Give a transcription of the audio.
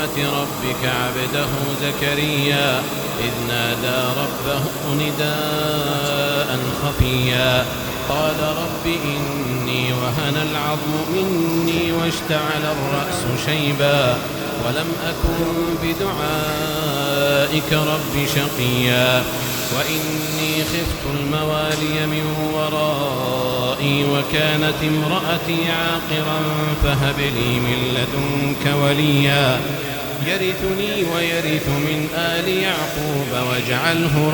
رحمة ربك عبده زكريا إذ نادى ربه نداء خفيا قال رب إني وهن العظم مني واشتعل الرأس شيبا ولم أكن بدعائك رب شقيا وإني خفت الموالي من ورائي وكانت امرأتي عاقرا فهب لي من لدنك وليا يرثني ويرث من آل يعقوب واجعله